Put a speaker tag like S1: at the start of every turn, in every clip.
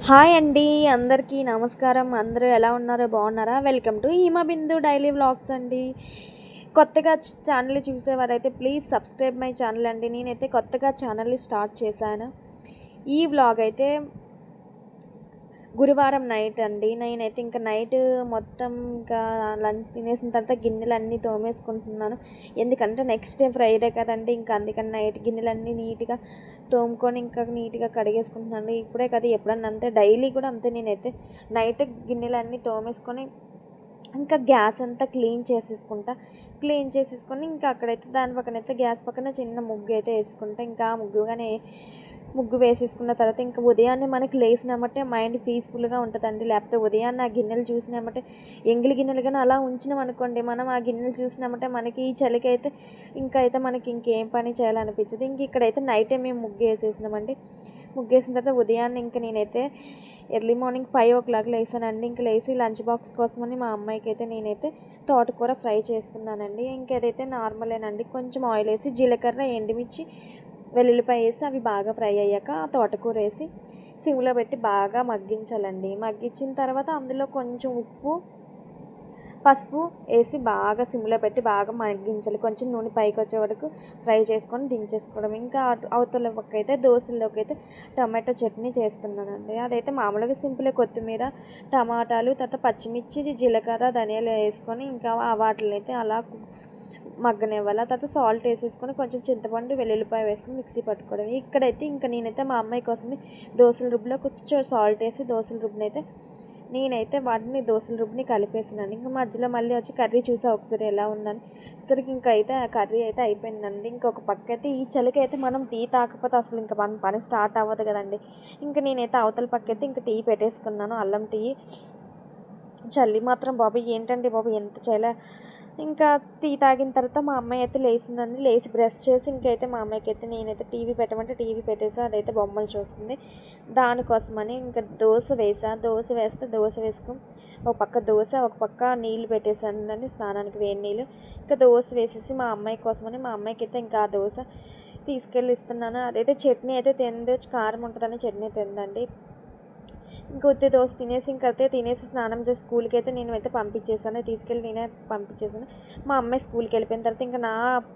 S1: Hi అండి. అందరికీ నమస్కారం. అందరూ ఎలా ఉన్నారో బాగున్నారా? Welcome to Himabindu daily vlogs అండి. కొత్తగా ఛానల్ చూసేవారైతే ప్లీజ్ సబ్స్క్రైబ్ మై ఛానల్ అండి. నేనైతే కొత్తగా ఛానల్ని స్టార్ట్ చేశాను. ఈ వ్లాగ్ అయితే గురువారం నైట్ అండి. నేనైతే ఇంకా నైట్ మొత్తం ఇంకా లంచ్ తినేసిన తర్వాత గిన్నెలన్నీ తోమేసుకుంటున్నాను. ఎందుకంటే నెక్స్ట్ డే ఫ్రైడే కదండి. ఇంకా అందుకని నైట్ గిన్నెలన్నీ నీట్గా తోముకొని ఇంకా నీట్గా కడిగేసుకుంటున్నాను. ఇప్పుడే కదా, ఎప్పుడన్నా అంతే, డైలీ కూడా అంతే. నేనైతే నైట్ గిన్నెలన్నీ తోమేసుకొని ఇంకా గ్యాస్ అంతా క్లీన్ చేసేసుకొని ఇంకా అక్కడైతే దాని పక్కనైతే గ్యాస్ పక్కన చిన్న ముగ్గు అయితే వేసుకుంటా. ఇంకా ముగ్గు వేసేసుకున్న తర్వాత ఇంకా ఉదయాన్నే మనకి లేసినామంటే మైండ్ పీస్ఫుల్గా ఉంటుందండి. లేకపోతే ఉదయాన్నే ఆ గిన్నెలు చూసినామంటే ఎంగిలి గిన్నెలు కానీ అలా ఉంచినాం అనుకోండి, మనం ఆ గిన్నెలు చూసినామంటే మనకి ఈ చలికి అయితే మనకి ఇంకేం పని చేయాలనిపించదు. ఇక్కడైతే నైటే మేము ముగ్గు వేసేసినామండి. ముగ్గు వేసిన తర్వాత ఉదయాన్నే ఇంకా నేనైతే ఎర్లీ మార్నింగ్ 5 o'clock లేసానండి. ఇంకా లేచి లంచ్ బాక్స్ కోసమని మా అమ్మాయికి అయితే నేనైతే తోటకూర ఫ్రై చేస్తున్నానండి. ఇంకేదైతే నార్మలేనండి. కొంచెం ఆయిల్ వేసి జీలకర్ర, ఎండుమిర్చి, వెల్లుల్లిపాయ వేసి అవి బాగా ఫ్రై అయ్యాక ఆ తోటకూర వేసి సిమ్లో పెట్టి బాగా మగ్గించాలండి. మగ్గించిన తర్వాత అందులో కొంచెం ఉప్పు, పసుపు వేసి బాగా సిమ్లో పెట్టి బాగా మగ్గించాలి. కొంచెం నూనె పైకి వచ్చే వరకు ఫ్రై చేసుకొని దించేసుకోవడం. ఇంకా అవతల పక్క అయితే దోశల్లోకి అయితే టమాటో చట్నీ చేస్తున్నానండి. అదైతే మామూలుగా సింపుల్గా కొత్తిమీర, టమాటాలు, తర్వాత పచ్చిమిర్చి, జీలకర్ర, ధనియాలు వేసుకొని ఇంకా వాటిని అయితే అలా మగ్గనివ్వాలి. తర్వాత సాల్ట్ వేసేసుకొని కొంచెం చింతపండు, వెల్లుల్లిపాయ వేసుకొని మిక్సీ పట్టుకోవడం. ఇక్కడైతే ఇంకా నేనైతే మా అమ్మాయి కోసమే దోశల రుబ్బులో కొంచెం సాల్ట్ వేసి దోశల రుబ్బుని అయితే నేనైతే వాటిని దోశల రుబ్బుని కలిపేసినాను. ఇంకా మధ్యలో మళ్ళీ వచ్చి కర్రీ చూసా ఒకసారి ఎలా ఉందని. సరికి ఇంకా అయితే ఆ కర్రీ అయితే అయిపోయిందండి. ఇంకొక పక్క అయితే ఈ చలికి అయితే మనం టీ తాకపోతే అసలు ఇంకా మన పని స్టార్ట్ అవ్వదు కదండి. ఇంకా నేనైతే అవతల పక్క అయితే ఇంకా టీ పెట్టేసుకున్నాను, అల్లం టీ. చలి మాత్రం బాబు ఏంటండి బాబు ఎంత చలి. ఇంకా టీ తాగిన తర్వాత మా అమ్మాయి అయితే లేచిందండి. లేచి బ్రష్ చేసి ఇంకైతే మా అమ్మాయికి అయితే నేనైతే టీవీ పెట్టమంటే టీవీ పెట్టేసా. అదైతే బొమ్మలు చూస్తుంది. దానికోసమని ఇంకా దోశ వేస్తే దోశ వేసుకొని ఒక పక్క దోశ, ఒక పక్క నీళ్ళు పెట్టేసానండి స్నానానికి, వేడి నీళ్ళు. ఇంకా దోశ వేసేసి మా అమ్మాయి కోసమని మా అమ్మాయికి అయితే ఇంకా ఆ దోశ తీసుకెళ్ళి ఇస్తున్నాను. అదైతే చట్నీ అయితే తింది, కారం ఉంటుందని చట్నీ తిందండి. ఇంకా ఉత్తి దోశ తినేసి స్నానం చేసి స్కూల్కి అయితే నేనైతే పంపించేసాను. తీసుకెళ్ళి నేనే పంపించేసాను. మా అమ్మాయి స్కూల్కి వెళ్ళిపోయిన తర్వాత ఇంకా నా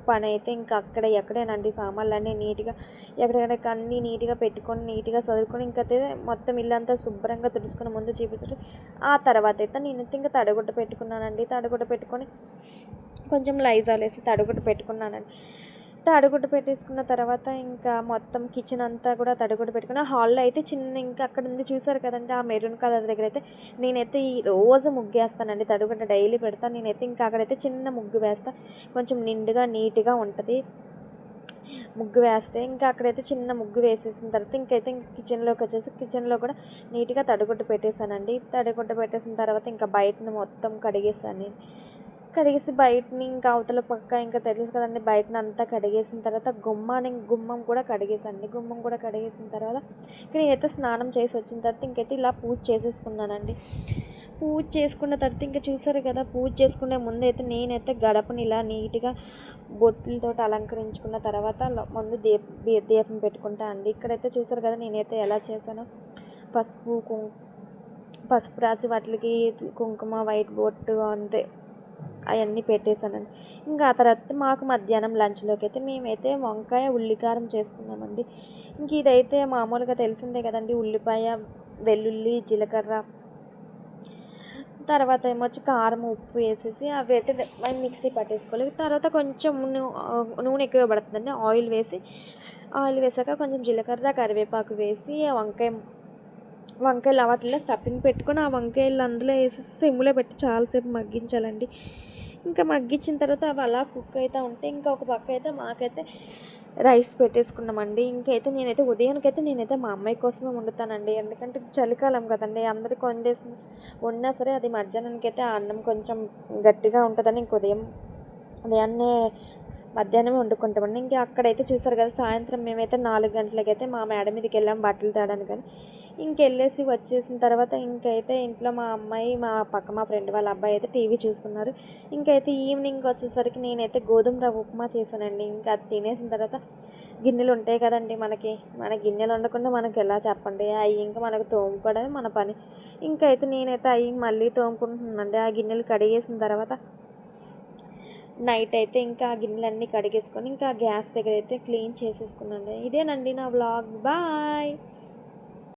S1: పని అయితే ఇంకా ఎక్కడేనండి, సామాన్లు అన్నీ నీట్గా ఎక్కడెక్కడ అన్నీ నీట్గా పెట్టుకొని నీట్గా చదువుకొని ఇంకైతే మొత్తం ఇల్లంతా శుభ్రంగా తుడుచుకొని ముందు చూపించి ఆ తర్వాత అయితే నేనైతే ఇంకా తడిగుడ్డ పెట్టుకున్నానండి. తడిగుడ్డ పెట్టుకొని కొంచెం లైజాల్ వేసి తడిగుడ్డ పెట్టుకున్నానండి. తడిగుడ్డ పెట్టేసుకున్న తర్వాత ఇంకా మొత్తం కిచెన్ అంతా కూడా తడిగుడ్డ పెట్టుకుని హాల్లో అయితే చిన్న ఇంకా అక్కడ ఉంది చూసారు కదండి, ఆ మెరూన్ కలర్ దగ్గర అయితే నేనైతే ఈ రోజు ముగ్గు వేస్తానండి. తడిగుడ్డ డైలీ పెడతాను. నేనైతే ఇంకా అక్కడైతే చిన్న ముగ్గు వేస్తాను. కొంచెం నిండుగా నీట్గా ఉంటుంది ముగ్గు వేస్తే. ఇంకా అక్కడైతే చిన్న ముగ్గు వేసేసిన తర్వాత ఇంకైతే కిచెన్లోకి వచ్చేసి కిచెన్లో కూడా నీట్గా తడిగుడ్డ పెట్టేశానండి. తడిగుడ్డ పెట్టేసిన తర్వాత ఇంకా బయటను మొత్తం కడిగేసాను. కడిగేసి బయటని ఇంకా అవతల పక్క ఇంకా తెలుసు కదండి, బయటని అంతా కడిగేసిన తర్వాత గుమ్మం కూడా కడిగేసానండి. గుమ్మం కూడా కడిగేసిన తర్వాత ఇంకా నేనైతే స్నానం చేసి వచ్చిన తర్వాత ఇంకైతే ఇలా పూజ చేసేసుకున్నానండి. పూజ చేసుకున్న తర్వాత ఇంకా చూసారు కదా, పూజ చేసుకునే ముందు అయితే నేనైతే గడపని ఇలా నీట్గా బొట్లతో అలంకరించుకున్న తర్వాత ముందు దీపం పెట్టుకుంటా అండి. ఇక్కడైతే చూసారు కదా నేనైతే ఎలా చేశానో, పసుపు పసుపు రాసి వాటికి కుంకుమ, వైట్ బొట్టు అంతే అవన్నీ పెట్టేశానండి. ఇంకా ఆ తర్వాత మాకు మధ్యాహ్నం లంచ్లోకి అయితే మేమైతే వంకాయ ఉల్లికారం చేసుకున్నామండి. ఇంక ఇదైతే మామూలుగా తెలిసిందే కదండి, ఉల్లిపాయ, వెల్లుల్లి, జీలకర్ర, తర్వాత ఏమొచ్చి కారం, ఉప్పు వేసేసి అవి అయితే మిక్సీ పట్టేసుకోవాలి. తర్వాత కొంచెం నూనె ఎక్కువ పడుతుందండి. ఆయిల్ వేసాక కొంచెం జీలకర్ర, కరివేపాకు వేసి వంకాయలు వాటిల్లో స్టఫింగ్ పెట్టుకొని ఆ వంకాయలు అందులో వేసేసి సిమ్లో పెట్టి చాలాసేపు మగ్గించాలండి. ఇంకా మగ్గించిన తర్వాత అవి అలా కుక్ అవుతూ ఉంటే ఇంకా ఒక పక్క అయితే మాకైతే రైస్ పెట్టేసుకున్నామండి. ఇంకైతే ఉదయానికైతే నేనైతే మా అమ్మాయి కోసమే వండుతానండి. ఎందుకంటే ఇది చలికాలం కదండి, అందరికి వండినా సరే అది మధ్యాహ్నానికి అయితే ఆ అన్నం కొంచెం గట్టిగా ఉంటుందని ఉదయాన్నే మధ్యాహ్నం వండుకుంటామండి. ఇంకా అక్కడైతే చూసారు కదా, సాయంత్రం మేమైతే 4 గంటలకైతే మా మేడ మీదకి వెళ్ళాం బట్టలు తేడానికి అని. ఇంకెళ్ళేసి వచ్చేసిన తర్వాత ఇంకైతే ఇంట్లో మా అమ్మాయి, మా ఫ్రెండ్ వాళ్ళ అబ్బాయి అయితే టీవీ చూస్తున్నారు. ఇంకైతే ఈవినింగ్ వచ్చేసరికి నేనైతే గోధుమ రవ్వ ఉప్మా చేశానండి. ఇంకా అది తినేసిన తర్వాత గిన్నెలు ఉంటాయి కదండి మన గిన్నెలు ఉండకుండా మనకి ఎలా చెప్పండి, అవి ఇంకా మనకు తోముకోవడమే మన పని. ఇంకైతే నేనైతే అవి మళ్ళీ తోముకుంటున్నానండి. ఆ గిన్నెలు కడిగేసిన తర్వాత నైట్ అయితే ఇంకా ఆ గిన్నెలన్నీ కడిగేసుకొని ఇంకా గ్యాస్ దగ్గర అయితే క్లీన్ చేసేసుకున్నాను. ఇదేనండి నా వ్లాగ్. బాయ్.